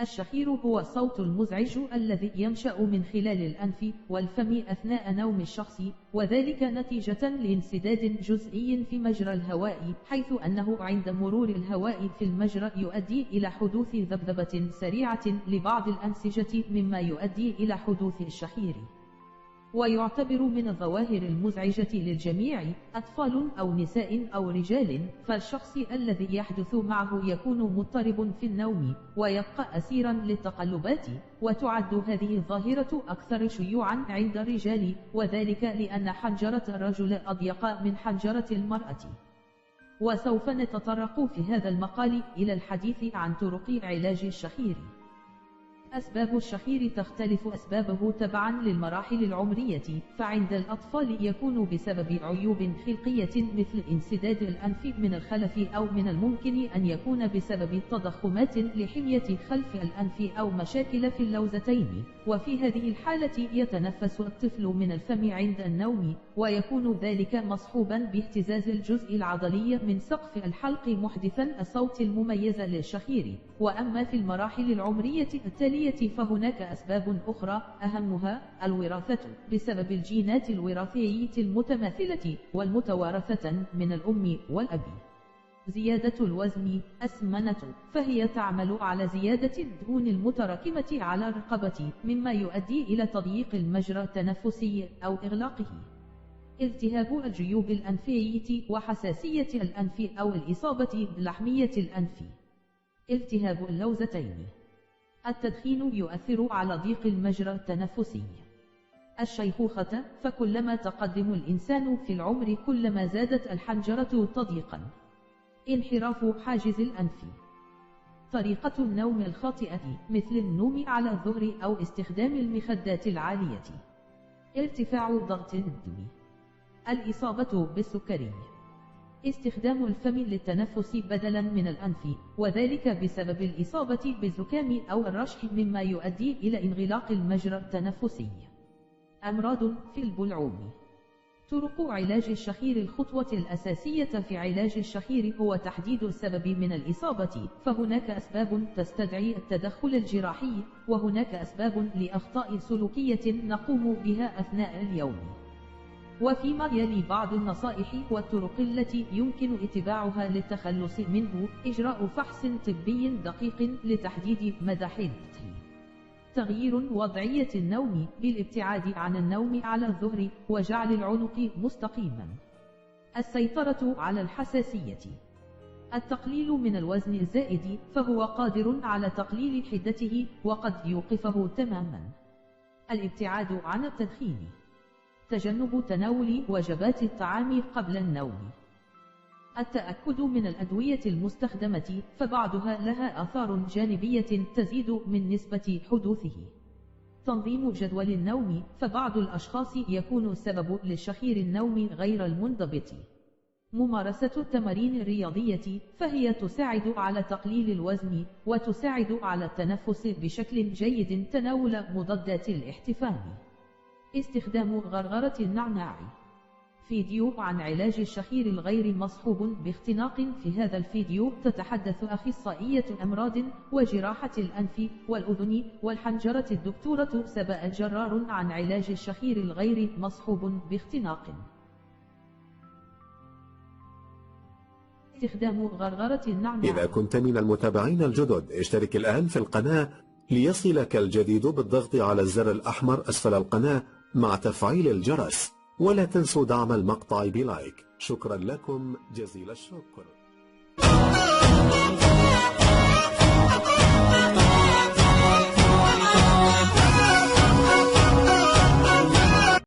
الشخير هو الصوت المزعج الذي ينشأ من خلال الأنف والفم أثناء نوم الشخص، وذلك نتيجة لانسداد جزئي في مجرى الهواء، حيث أنه عند مرور الهواء في المجرى يؤدي إلى حدوث ذبذبة سريعة لبعض الأنسجة مما يؤدي إلى حدوث الشخير. ويعتبر من الظواهر المزعجة للجميع أطفال أو نساء أو رجال، فالشخص الذي يحدث معه يكون مضطرب في النوم ويبقى أسيرا للتقلبات. وتعد هذه الظاهرة أكثر شيوعا عند الرجال، وذلك لأن حنجرة الرجل أضيق من حنجرة المرأة. وسوف نتطرق في هذا المقال إلى الحديث عن طرق علاج الشخير. أسباب الشخير تختلف أسبابه تبعا للمراحل العمرية، فعند الأطفال يكون بسبب عيوب خلقية مثل انسداد الأنف من الخلف، أو من الممكن أن يكون بسبب تضخمات لحمية خلف الأنف أو مشاكل في اللوزتين. وفي هذه الحالة يتنفس الطفل من الفم عند النوم، ويكون ذلك مصحوبا باهتزاز الجزء العضلي من سقف الحلق محدثا الصوت المميز للشخير. وأما في المراحل العمرية التالية فهناك أسباب أخرى، أهمها الوراثة بسبب الجينات الوراثية المتماثلة والمتوارثة من الأم والأب. زيادة الوزن أسمنة، فهي تعمل على زيادة الدهون المتراكمة على الرقبة، مما يؤدي إلى تضييق المجرى التنفسي أو إغلاقه. التهاب الجيوب الأنفية وحساسية الأنف أو الإصابة بلحمية الأنف. التهاب اللوزتين. التدخين يؤثر على ضيق المجرى التنفسي. الشيخوخة، فكلما تقدم الإنسان في العمر كلما زادت الحنجرة تضييقا. انحراف حاجز الأنف. طريقة النوم الخاطئة مثل النوم على الظهر أو استخدام المخدات العالية. ارتفاع ضغط الدم. الإصابة بالسكري. استخدام الفم للتنفس بدلا من الأنف، وذلك بسبب الإصابة بالزكام أو الرشح، مما يؤدي إلى انغلاق المجرى التنفسي. أمراض في البلعوم. طرق علاج الشخير. الخطوة الأساسية في علاج الشخير هو تحديد السبب من الإصابة، فهناك أسباب تستدعي التدخل الجراحي، وهناك أسباب لأخطاء سلوكية نقوم بها أثناء اليوم. وفيما يلي بعض النصائح والطرق التي يمكن اتباعها للتخلص منه: إجراء فحص طبي دقيق لتحديد مدى حدته. تغيير وضعية النوم بالابتعاد عن النوم على الظهر وجعل العنق مستقيما. السيطرة على الحساسية. التقليل من الوزن الزائد، فهو قادر على تقليل حدته وقد يوقفه تماما. الابتعاد عن التدخين. تجنب تناول وجبات الطعام قبل النوم. التأكد من الأدوية المستخدمة، فبعضها لها آثار جانبية تزيد من نسبة حدوثه. تنظيم جدول النوم، فبعض الأشخاص يكون السبب للشخير النوم غير المنضبط. ممارسة التمارين الرياضية، فهي تساعد على تقليل الوزن وتساعد على التنفس بشكل جيد. تناول مضادات الاحتفال. استخدام غرغرة النعناع. فيديو عن علاج الشخير الغير مصحوب باختناق. في هذا الفيديو تتحدث أخصائية أمراض وجراحة الأنف والأذن والحنجرة الدكتورة سبا الجرار عن علاج الشخير الغير مصحوب باختناق. استخدام غرغرة النعناع. إذا كنت من المتابعين الجدد اشترك الآن في القناة ليصلك الجديد بالضغط على الزر الأحمر أسفل القناة مع تفعيل الجرس، ولا تنسوا دعم المقطع بلايك. شكرا لكم جزيل الشكر.